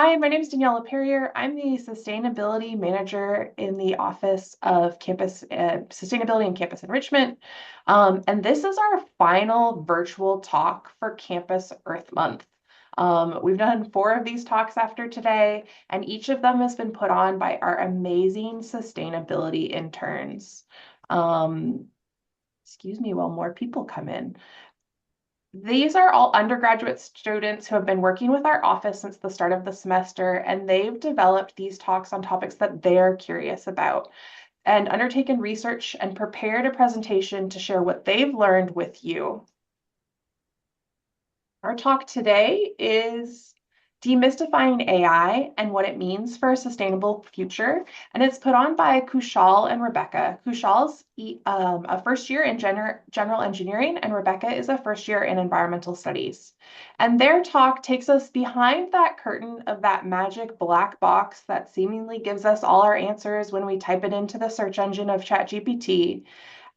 Hi, my name is Daniela Perrier. I'm the Sustainability Manager in the Office of Campus Sustainability and Campus Enrichment. And this is our final virtual talk for Campus Earth Month. We've done 4 of these talks after today, and each of them has been put on by our amazing sustainability interns. Um, Excuse me while more people come in. These are all undergraduate students who have been working with our office since the start of the semester, and they've developed these talks on topics that they're curious about and undertaken research and prepared a presentation to share what they've learned with you. Our talk today is Demystifying AI and what it means for a sustainable future. And it's put on by Kushal and Rebecca. Kushal's a first year in general engineering, and Rebecca is a first year in environmental studies. And their talk takes us behind that curtain of that magic black box that seemingly gives us all our answers when we type it into the search engine of ChatGPT.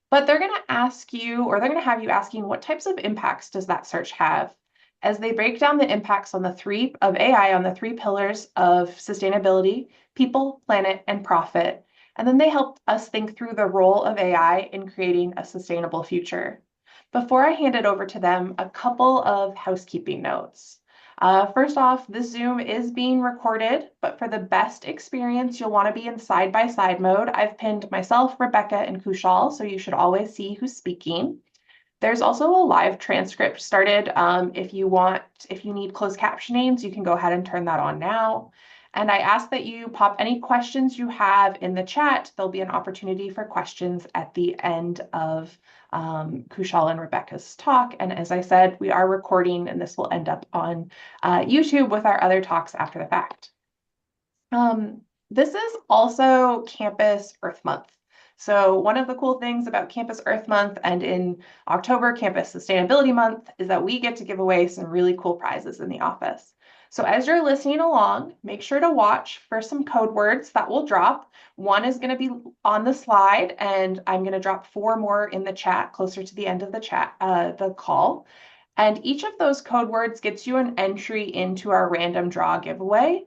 But they're going to ask you, or they're going to have you asking, what types of impacts does that search have? As they break down the impacts on the three of AI on the 3 pillars of sustainability, people, planet, and profit. And then they help us think through the role of AI in creating a sustainable future. Before I hand it over to them, a couple of housekeeping notes. First off, this Zoom is being recorded, but for the best experience, you'll want to be in side-by-side mode. I've pinned myself, Rebecca, and Kushal, so you should always see who's speaking. There's also a live transcript started. If you need closed captionings, you can go ahead and turn that on now. And I ask that you pop any questions you have in the chat. There'll be an opportunity for questions at the end of Kushal and Rebecca's talk. And as I said, we are recording, and this will end up on YouTube with our other talks after the fact. This is also Campus Earth Month. So one of the cool things about Campus Earth Month and in October, Campus Sustainability Month, is that we get to give away some really cool prizes in the office. So as you're listening along, make sure to watch for some code words that will drop. One is going to be on the slide, and I'm going to drop 4 more in the chat closer to the end of the call. And each of those code words gets you an entry into our random draw giveaway.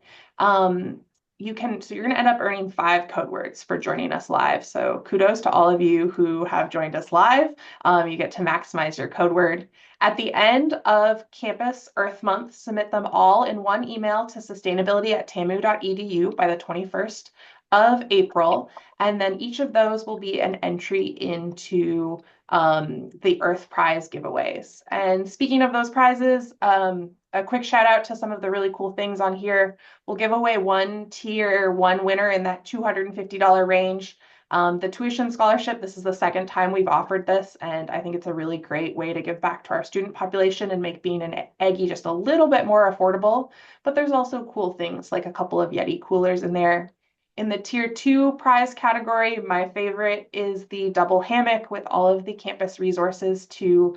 You're going to end up earning 5 code words for joining us live. So kudos to all of you who have joined us live. You get to maximize your code word. At the end of Campus Earth Month, submit them all in one email to sustainability@tamu.edu by the 21st of April. And then each of those will be an entry into the Earth Prize giveaways. And speaking of those prizes, a quick shout out to some of the really cool things on here. We'll give away 1 tier 1 winner in that $250 range. The tuition scholarship, this is the 2nd time we've offered this, and I think it's a really great way to give back to our student population and make being an Aggie just a little bit more affordable. But there's also cool things like a couple of Yeti coolers in there. In the tier 2 prize category, my favorite is the double hammock with all of the campus resources to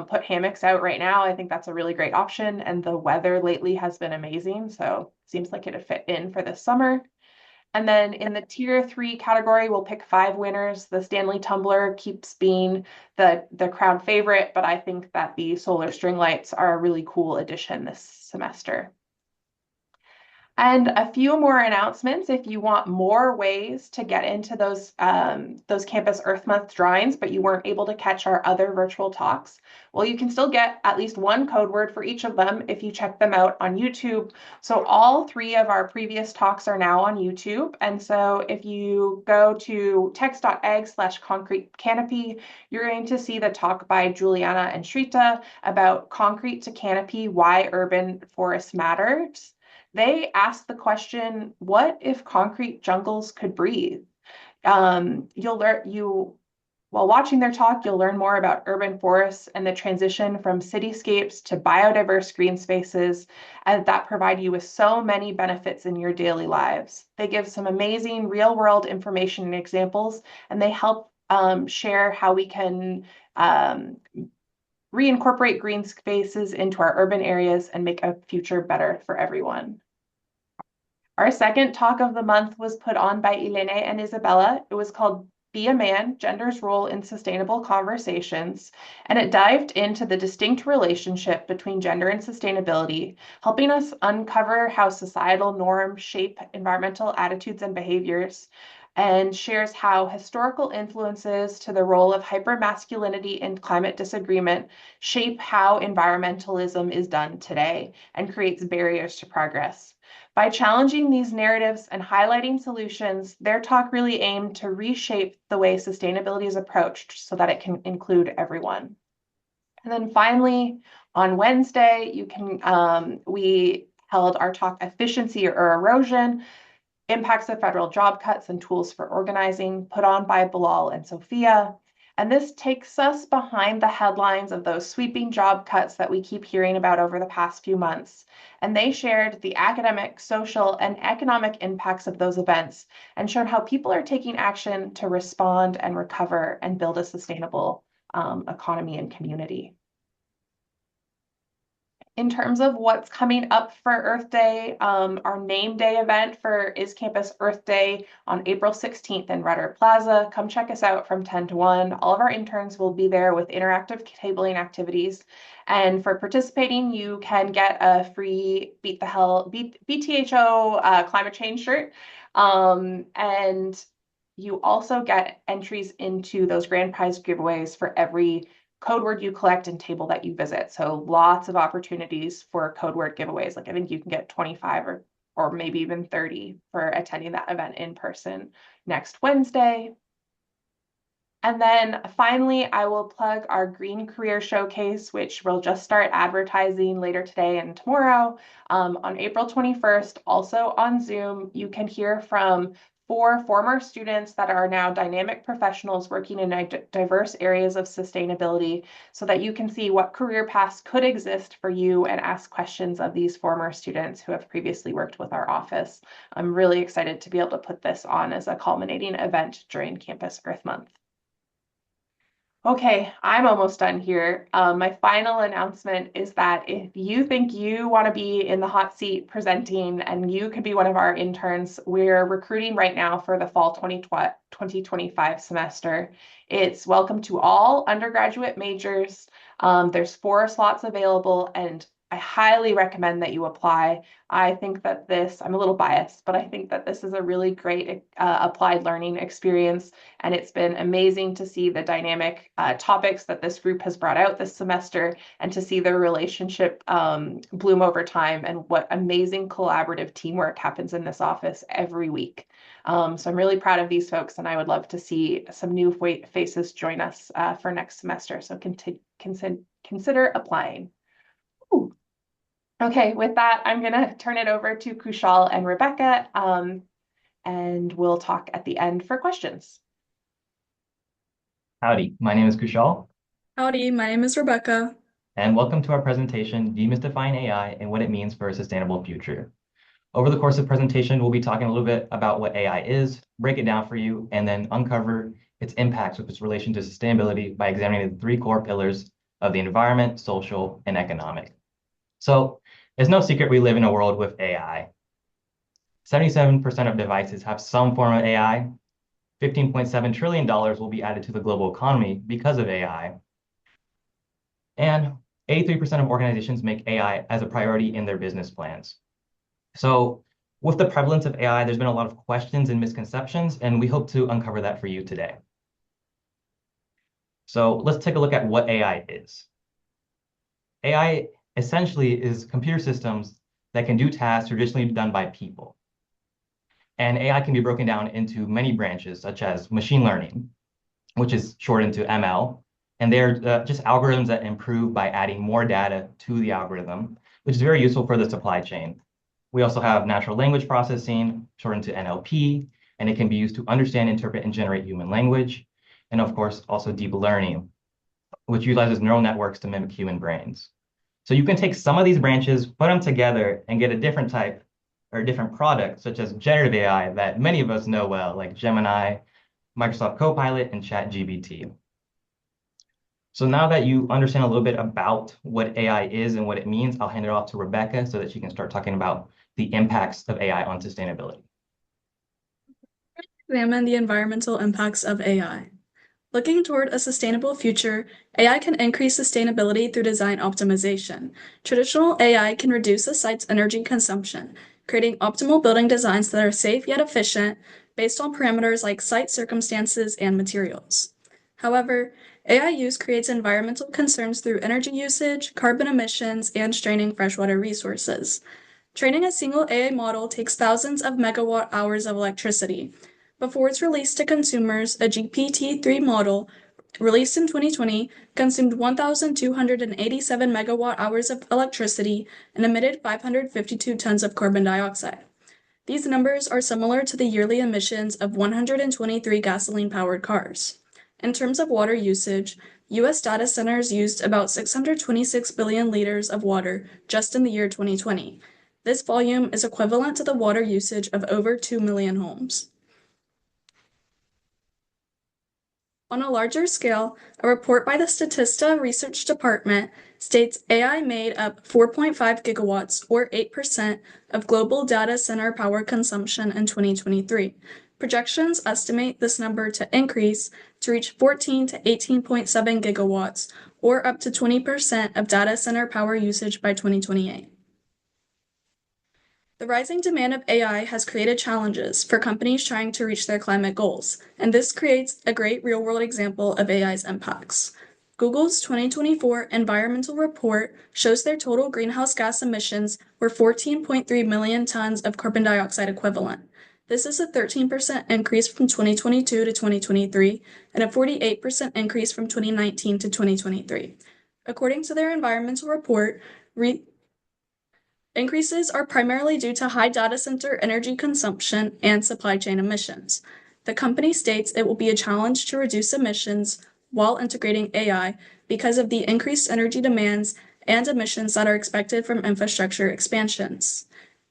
put hammocks out right now. I think that's a really great option, and the weather lately has been amazing, so it seems like it'd fit in for this summer. And then in the tier 3 category, we'll pick 5 winners. The Stanley Tumbler keeps being the crowd favorite, but I think that the solar string lights are a really cool addition this semester. And a few more announcements if you want more ways to get into those Campus Earth Month drawings, but you weren't able to catch our other virtual talks. Well, you can still get at least 1 code word for each of them if you check them out on YouTube. So all 3 of our previous talks are now on YouTube. And so if you go to text.ag/concrete canopy, you're going to see the talk by Juliana and Shrita about concrete to canopy, why urban forests matters. They asked the question, what if concrete jungles could breathe? While watching their talk, you'll learn more about urban forests and the transition from cityscapes to biodiverse green spaces, and that provide you with so many benefits in your daily lives. They give some amazing real-world information and examples, and they help share how we can reincorporate green spaces into our urban areas and make a future better for everyone. Our second talk of the month was put on by Ilene and Isabella. It was called Be a Man, Gender's Role in Sustainable Conversations, and it dived into the distinct relationship between gender and sustainability, helping us uncover how societal norms shape environmental attitudes and behaviors, and shares how historical influences to the role of hypermasculinity in climate disagreement shape how environmentalism is done today and creates barriers to progress. By challenging these narratives and highlighting solutions, their talk really aimed to reshape the way sustainability is approached so that it can include everyone. And then finally, on Wednesday, we held our talk Efficiency or Erosion, Impacts of Federal Job Cuts and Tools for Organizing, put on by Bilal and Sophia. And this takes us behind the headlines of those sweeping job cuts that we keep hearing about over the past few months. And they shared the academic, social, and economic impacts of those events and showed how people are taking action to respond and recover and build a sustainable economy and community. In terms of what's coming up for Earth Day, our name day event for Is Campus Earth Day on April 16th in Rudder Plaza. Come check us out from 10 to 1. All of our interns will be there with interactive tabling activities. And for participating, you can get a free BTHO climate change shirt. And you also get entries into those grand prize giveaways for every code word you collect and table that you visit. So lots of opportunities for code word giveaways. Like I think you can get 25 or maybe even 30 for attending that event in person next Wednesday. And then finally, I will plug our Green Career Showcase, which we'll just start advertising later today and tomorrow. On April 21st, also on Zoom, you can hear from 4 former students that are now dynamic professionals working in diverse areas of sustainability so that you can see what career paths could exist for you and ask questions of these former students who have previously worked with our office. I'm really excited to be able to put this on as a culminating event during Campus Earth Month. Okay, I'm almost done here. My final announcement is that if you think you want to be in the hot seat presenting and you could be one of our interns, we're recruiting right now for the fall 2025 semester. It's welcome to all undergraduate majors. There's 4 slots available, and I highly recommend that you apply. I think that I'm a little biased, but I think that this is a really great applied learning experience. And it's been amazing to see the dynamic topics that this group has brought out this semester and to see their relationship bloom over time and what amazing collaborative teamwork happens in this office every week. So I'm really proud of these folks, and I would love to see some new faces join us for next semester. So consider applying. Ooh. Okay, with that, I'm going to turn it over to Kushal and Rebecca, and we'll talk at the end for questions. Howdy, my name is Kushal, Howdy, my name is Rebecca. and welcome to our presentation, Demystifying AI and What It Means for a Sustainable Future. Over the course of the presentation, we'll be talking a little bit about what AI is, break it down for you, and then uncover its impacts with its relation to sustainability by examining the 3 core pillars of the environment, social, and economic. So it's no secret we live in a world with AI. 77% of devices have some form of AI. $15.7 trillion will be added to the global economy because of AI. And 83% of organizations make AI as a priority in their business plans. So with the prevalence of AI, there's been a lot of questions and misconceptions, and we hope to uncover that for you today. So let's take a look at what AI is. AI essentially is computer systems that can do tasks traditionally done by people. And AI can be broken down into many branches, such as machine learning, which is shortened to ML. And they're just algorithms that improve by adding more data to the algorithm, which is very useful for the supply chain. We also have natural language processing, shortened to NLP, and it can be used to understand, interpret, and generate human language. And of course, also deep learning, which utilizes neural networks to mimic human brains. So you can take some of these branches, put them together, and get a different type or a different product, such as generative AI that many of us know well, like Gemini, Microsoft Copilot, and ChatGPT. So now that you understand a little bit about what AI is and what it means, I'll hand it off to Rebecca so that she can start talking about the impacts of AI on sustainability. Examine the environmental impacts of AI. Looking toward a sustainable future, AI can increase sustainability through design optimization. Traditional AI can reduce a site's energy consumption, creating optimal building designs that are safe yet efficient based on parameters like site circumstances and materials. However, AI use creates environmental concerns through energy usage, carbon emissions, and straining freshwater resources. Training a single AI model takes thousands of megawatt hours of electricity. Before it's released to consumers, a GPT-3 model released in 2020 consumed 1,287 megawatt hours of electricity and emitted 552 tons of carbon dioxide. These numbers are similar to the yearly emissions of 123 gasoline-powered cars. In terms of water usage, U.S. data centers used about 626 billion liters of water just in the year 2020. This volume is equivalent to the water usage of over 2 million homes. On a larger scale, a report by the Statista Research Department states AI made up 4.5 gigawatts, or 8%, of global data center power consumption in 2023. Projections estimate this number to increase to reach 14 to 18.7 gigawatts, or up to 20% of data center power usage by 2028. The rising demand of AI has created challenges for companies trying to reach their climate goals, and this creates a great real-world example of AI's impacts. Google's 2024 environmental report shows their total greenhouse gas emissions were 14.3 million tons of carbon dioxide equivalent. This is a 13% increase from 2022 to 2023 and a 48% increase from 2019 to 2023. According to their environmental report, increases are primarily due to high data center energy consumption and supply chain emissions. The company states it will be a challenge to reduce emissions while integrating AI because of the increased energy demands and emissions that are expected from infrastructure expansions.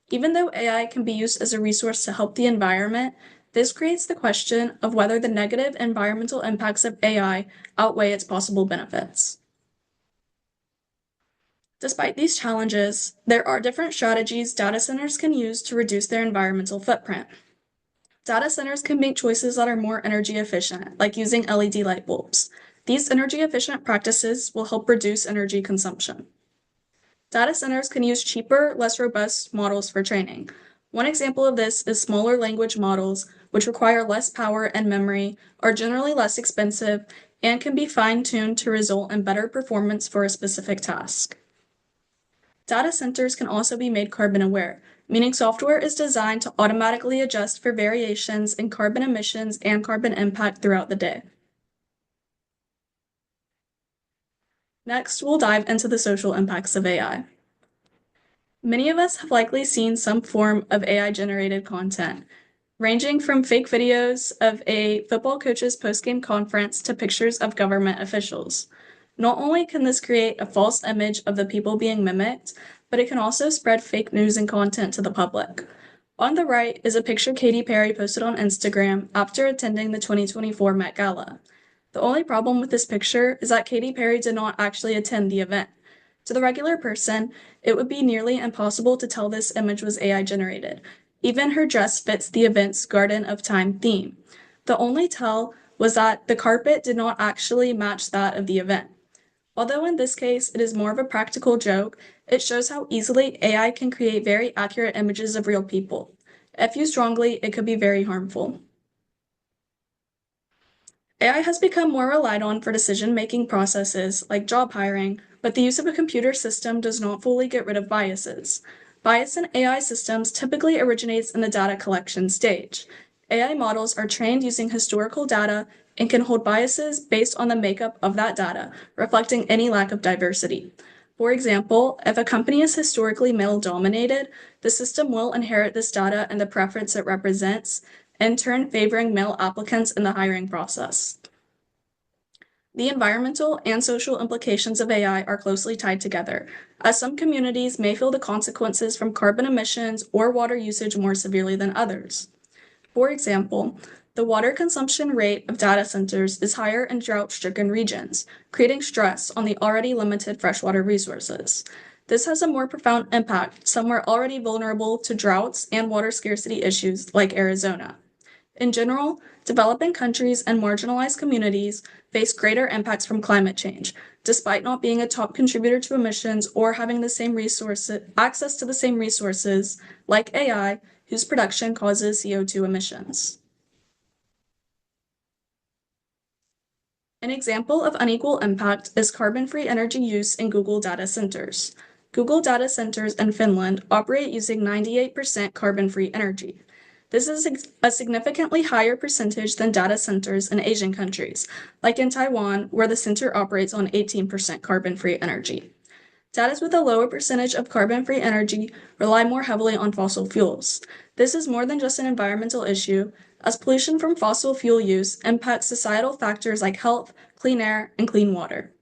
Even though AI can be used as a resource to help the environment, this creates the question of whether the negative environmental impacts of AI outweigh its possible benefits. Despite these challenges, there are different strategies data centers can use to reduce their environmental footprint. Data centers can make choices that are more energy efficient, like using LED light bulbs. These energy efficient practices will help reduce energy consumption. Data centers can use cheaper, less robust models for training. One example of this is smaller language models, which require less power and memory, are generally less expensive, and can be fine-tuned to result in better performance for a specific task. Data centers can also be made carbon aware, meaning software is designed to automatically adjust for variations in carbon emissions and carbon impact throughout the day. Next, we'll dive into the social impacts of AI. Many of us have likely seen some form of AI-generated content, ranging from fake videos of a football coach's post-game conference to pictures of government officials. Not only can this create a false image of the people being mimicked, but it can also spread fake news and content to the public. On the right is a picture Katy Perry posted on Instagram after attending the 2024 Met Gala. The only problem with this picture is that Katy Perry did not actually attend the event. To the regular person, it would be nearly impossible to tell this image was AI generated. Even her dress fits the event's Garden of Time theme. The only tell was that the carpet did not actually match that of the event. Although in this case it is more of a practical joke, it shows how easily AI can create very accurate images of real people. If used wrongly, it could be very harmful. AI has become more relied on for decision-making processes like job hiring, but the use of a computer system does not fully get rid of biases. Bias in AI systems typically originates in the data collection stage. AI models are trained using historical data and can hold biases based on the makeup of that data, reflecting any lack of diversity. For example, if a company is historically male-dominated, the system will inherit this data and the preference it represents, in turn favoring male applicants in the hiring process. The environmental and social implications of AI are closely tied together, as some communities may feel the consequences from carbon emissions or water usage more severely than others. For example, the water consumption rate of data centers is higher in drought-stricken regions, creating stress on the already limited freshwater resources. This has a more profound impact somewhere already vulnerable to droughts and water scarcity issues like Arizona. In general, developing countries and marginalized communities face greater impacts from climate change, despite not being a top contributor to emissions or having the same access to the same resources, like AI, whose production causes CO2 emissions. An example of unequal impact is carbon-free energy use in Google data centers. Google data centers in Finland operate using 98% carbon-free energy. This is a significantly higher percentage than data centers in Asian countries, like in Taiwan, where the center operates on 18% carbon-free energy. Data with a lower percentage of carbon-free energy rely more heavily on fossil fuels. This is more than just an environmental issue, as pollution from fossil fuel use impacts societal factors like health, clean air, and clean water.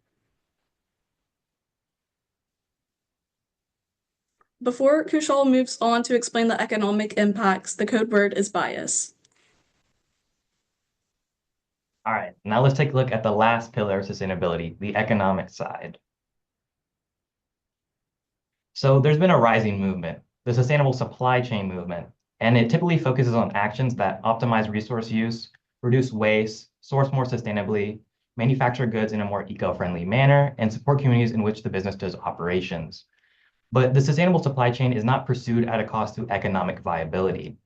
Before Kushal moves on to explain the economic impacts, the code word is bias. All right, now let's take a look at the last pillar of sustainability, the economic side. So there's been a rising movement, the sustainable supply chain movement, and it typically focuses on actions that optimize resource use, reduce waste, source more sustainably, manufacture goods in a more eco-friendly manner, and support communities in which the business does operations. But the sustainable supply chain is not pursued at a cost to economic viability.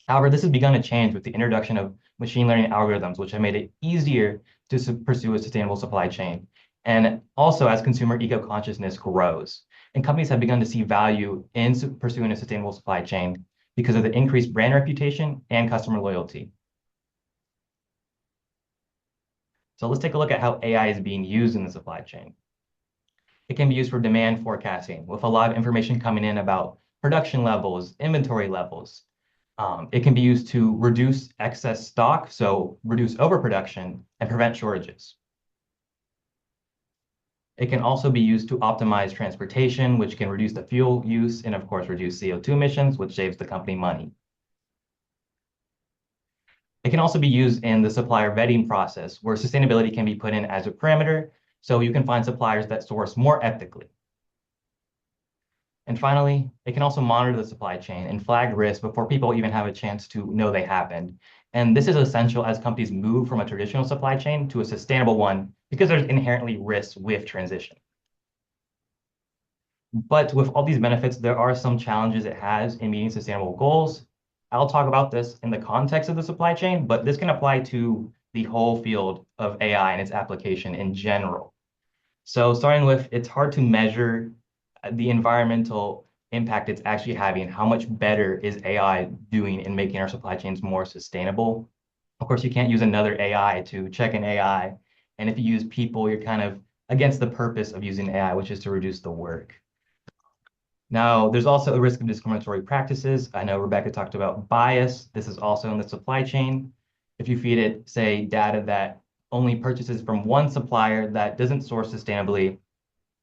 However, this has begun to change with the introduction of machine learning algorithms, which have made it easier to pursue a sustainable supply chain. And also as consumer eco-consciousness grows, and companies have begun to see value in pursuing a sustainable supply chain because of the increased brand reputation and customer loyalty. So let's take a look at how AI is being used in the supply chain. It can be used for demand forecasting with a lot of information coming in about production levels, inventory levels. It can be used to reduce excess stock, so reduce overproduction and prevent shortages. It can also be used to optimize transportation, which can reduce the fuel use and of course reduce CO2 emissions, which saves the company money. It can also be used in the supplier vetting process, where sustainability can be put in as a parameter, so you can find suppliers that source more ethically. And finally, it can also monitor the supply chain and flag risks before people even have a chance to know they happened. And this is essential as companies move from a traditional supply chain to a sustainable one, because there's inherently risks with transition. But with all these benefits, there are some challenges it has in meeting sustainable goals. I'll talk about this in the context of the supply chain, but this can apply to the whole field of AI and its application in general. So starting with, it's hard to measure the environmental impact it's actually having. How much better is AI doing in making our supply chains more sustainable? Of course, you can't use another AI to check an AI. And if you use people, you're kind of against the purpose of using AI, which is to reduce the work. Now, there's also a risk of discriminatory practices. I know Rebecca talked about bias. This is also in the supply chain. If you feed it, say, data that only purchases from one supplier that doesn't source sustainably,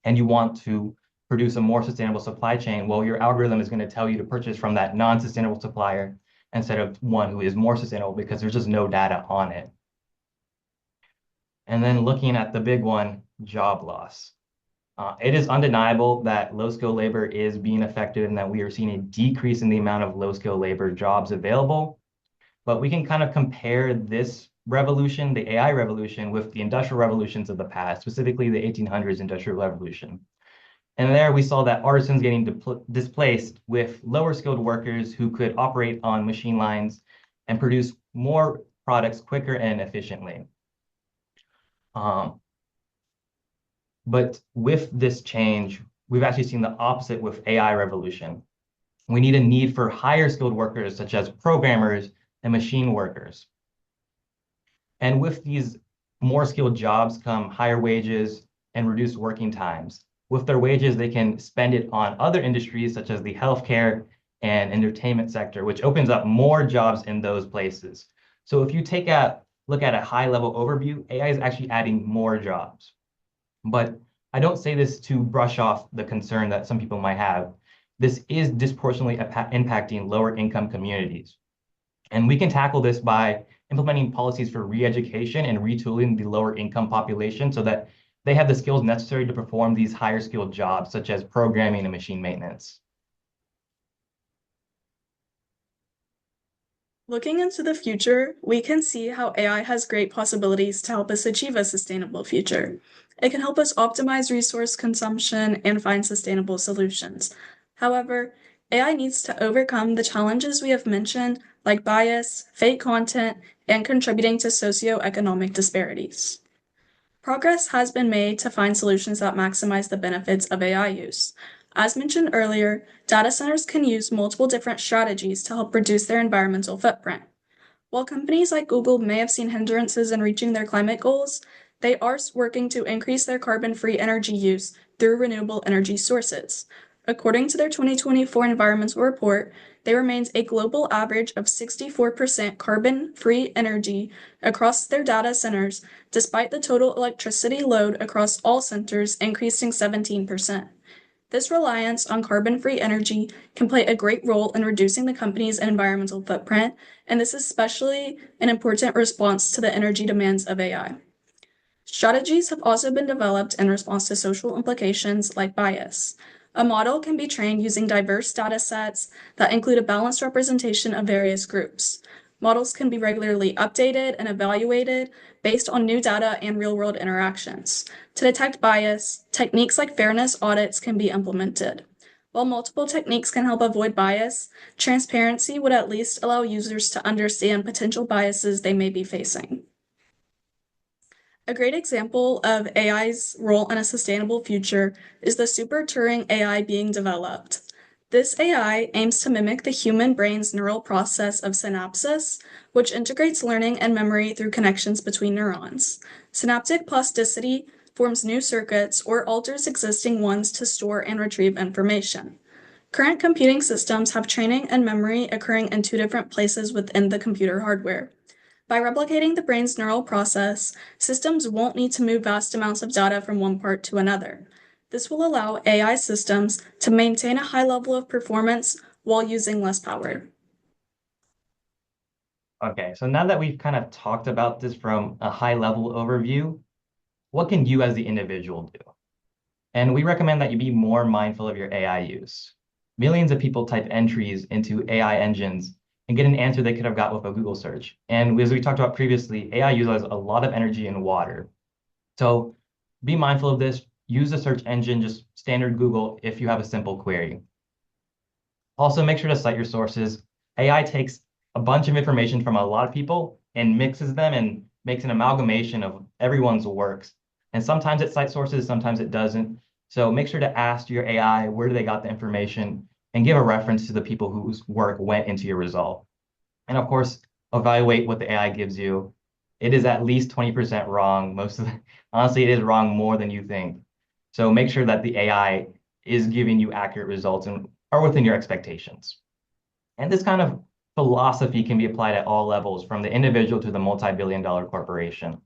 and you want to produce a more sustainable supply chain, well, your algorithm is going to tell you to purchase from that non-sustainable supplier instead of one who is more sustainable because there's just no data on it. And then looking at the big one, job loss. It is undeniable that low-skilled labor is being affected and that we are seeing a decrease in the amount of low-skilled labor jobs available. But we can kind of compare this revolution, the AI revolution, with the industrial revolutions of the past, specifically the 1800s industrial revolution. And there we saw that artisans getting displaced with lower skilled workers who could operate on machine lines and produce more products quicker and efficiently. But with this change, we've actually seen the opposite with AI revolution. We need a need for higher skilled workers, such as programmers and machine workers. And with these more skilled jobs come higher wages and reduced working times. With their wages, they can spend it on other industries, such as the healthcare and entertainment sector, which opens up more jobs in those places. So if you look at a high-level overview, AI is actually adding more jobs. But I don't say this to brush off the concern that some people might have. This is disproportionately impacting lower income communities. And we can tackle this by implementing policies for re-education and retooling the lower income population so that they have the skills necessary to perform these higher skilled jobs, such as programming and machine maintenance. Looking into the future, we can see how AI has great possibilities to help us achieve a sustainable future. It can help us optimize resource consumption and find sustainable solutions. However, AI needs to overcome the challenges we have mentioned, like bias, fake content, and contributing to socioeconomic disparities. Progress has been made to find solutions that maximize the benefits of AI use. As mentioned earlier, data centers can use multiple different strategies to help reduce their environmental footprint. While companies like Google may have seen hindrances in reaching their climate goals, they are working to increase their carbon-free energy use through renewable energy sources. According to their 2024 environmental report, there remains a global average of 64% carbon-free energy across their data centers, despite the total electricity load across all centers increasing 17%. This reliance on carbon-free energy can play a great role in reducing the company's environmental footprint, and this is especially an important response to the energy demands of AI. Strategies have also been developed in response to social implications like bias. A model can be trained using diverse data sets that include a balanced representation of various groups. Models can be regularly updated and evaluated based on new data and real-world interactions. To detect bias, techniques like fairness audits can be implemented. While multiple techniques can help avoid bias, transparency would at least allow users to understand potential biases they may be facing. A great example of AI's role in a sustainable future is the Super Turing AI being developed. This AI aims to mimic the human brain's neural process of synapsis, which integrates learning and memory through connections between neurons. Synaptic plasticity forms new circuits or alters existing ones to store and retrieve information. Current computing systems have training and memory occurring in two different places within the computer hardware. By replicating the brain's neural process, systems won't need to move vast amounts of data from one part to another. This will allow AI systems to maintain a high level of performance while using less power. Okay, so now that we've kind of talked about this from a high level overview, what can you as the individual do? And we recommend that you be more mindful of your AI use. Millions of people type entries into AI engines and get an answer they could have got with a Google search. And as we talked about previously, AI uses a lot of energy and water. So be mindful of this. Use the search engine, just standard Google, if you have a simple query. Also, make sure to cite your sources. AI takes a bunch of information from a lot of people and mixes them and makes an amalgamation of everyone's works. And sometimes it cites sources, sometimes it doesn't. So make sure to ask your AI where they got the information and give a reference to the people whose work went into your result. And of course, evaluate what the AI gives you. It is at least 20% wrong. Honestly, it is wrong more than you think. So make sure that the AI is giving you accurate results and are within your expectations. And this kind of philosophy can be applied at all levels, from the individual to the multi-billion-dollar corporation.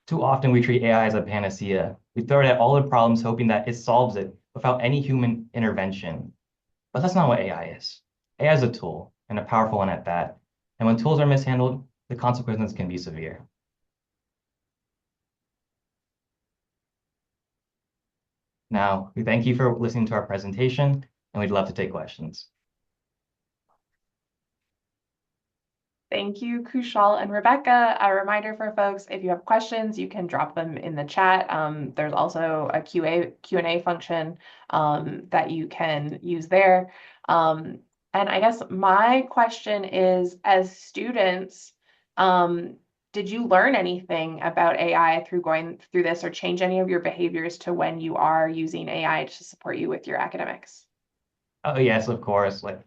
Too often we treat AI as a panacea. We throw it at all the problems hoping that it solves it without any human intervention. But that's not what AI is. AI is a tool, and a powerful one at that. And when tools are mishandled, the consequences can be severe. Now, we thank you for listening to our presentation, and we'd love to take questions. Thank you, Kushal and Rebecca. A reminder for folks, if you have questions, you can drop them in the chat. There's also a Q&A function that you can use there. And I guess my question is, as students, did you learn anything about AI through going through this, or change any of your behaviors to when you are using AI to support you with your academics? Oh, yes, of course. Like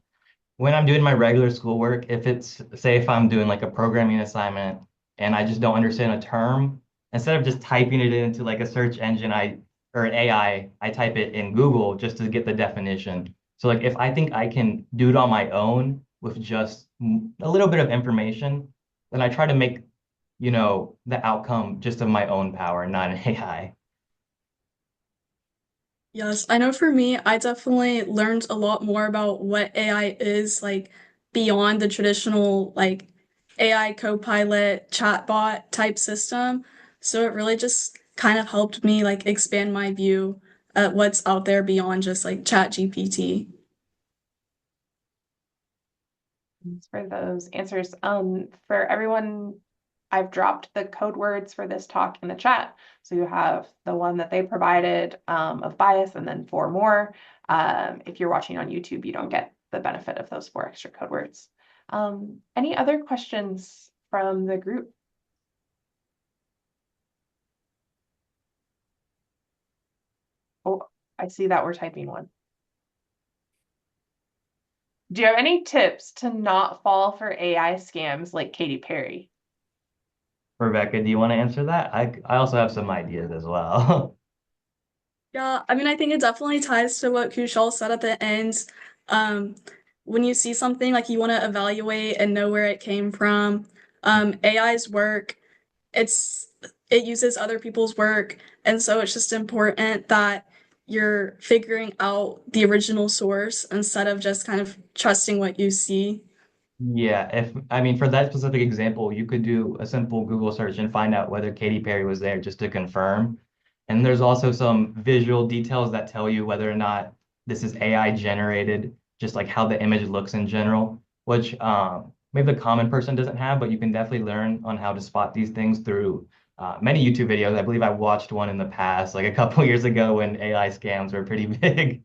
when I'm doing my regular schoolwork, if I'm doing like a programming assignment and I just don't understand a term, instead of just typing it into like a search engine, or an AI, I type it in Google just to get the definition. So like if I think I can do it on my own with just a little bit of information, then I try to make, the outcome just of my own power, not an AI. Yes, I know for me, I definitely learned a lot more about what AI is like beyond the traditional like AI co-pilot chatbot type system. So it really just kind of helped me like expand my view at what's out there beyond just like Chat GPT. Thanks for those answers. For everyone, I've dropped the code words for this talk in the chat. So you have the one that they provided of bias and then four more. If you're watching on YouTube, you don't get the benefit of those four extra code words. Any other questions from the group? Oh, I see that we're typing one. Do you have any tips to not fall for AI scams like Katy Perry? Rebecca, do you want to answer that? I also have some ideas as well. Yeah, I mean, I think it definitely ties to what Kushal said at the end. Um, when you see something, like you want to evaluate and know where it came from. AI's work, it's it uses other people's work, and so it's just important that you're figuring out the original source instead of just kind of trusting what you see. Yeah, if I mean for that specific example, you could do a simple Google search and find out whether Katy Perry was there just to confirm. And there's also some visual details that tell you whether or not this is AI generated, just like how the image looks in general, which maybe the common person doesn't have, but you can definitely learn on how to spot these things through many YouTube videos. I believe I watched one in the past, like a couple years ago when AI scams were pretty big.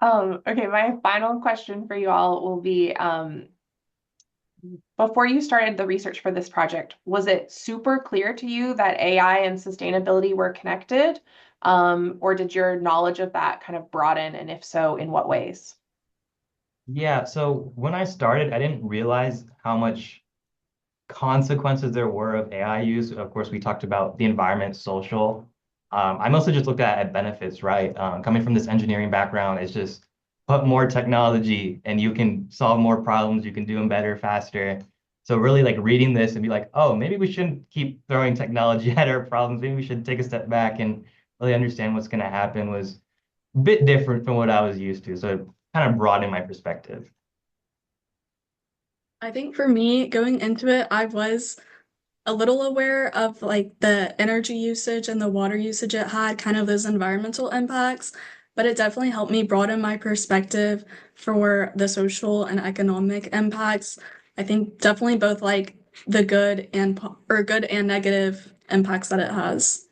Okay, my final question for you all will be, before you started the research for this project, was it super clear to you that AI and sustainability were connected? Or did your knowledge of that kind of broaden, and if so, in what ways? Yeah, so when I started, I didn't realize how much consequences there were of AI use. Of course, we talked about the environment, social. I mostly just looked at benefits, right? Coming from this engineering background, it's just put more technology and you can solve more problems, you can do them better, faster. So really like reading this and be like, oh, maybe we shouldn't keep throwing technology at our problems. Maybe we should take a step back and really understand what's going to happen was a bit different from what I was used to. So it kind of broadened my perspective. I think for me, going into it, I was a little aware of like the energy usage and the water usage it had, kind of those environmental impacts, but it definitely helped me broaden my perspective for the social and economic impacts. I think definitely both like the good and or good and negative impacts that it has.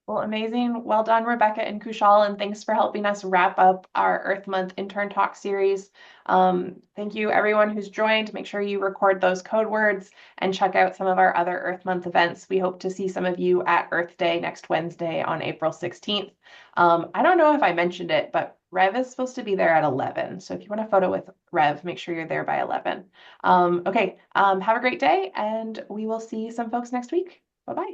Well, amazing. Well done, Rebecca and Kushal, and thanks for helping us wrap up our Earth Month Intern Talk series. Thank you, everyone who's joined. Make sure you record those code words and check out some of our other Earth Month events. We hope to see some of you at Earth Day next Wednesday on April 16th. I don't know if I mentioned it, but Rev is supposed to be there at 11. So if you want a photo with Rev, make sure you're there by 11. Okay, have a great day, and we will see some folks next week. Bye-bye.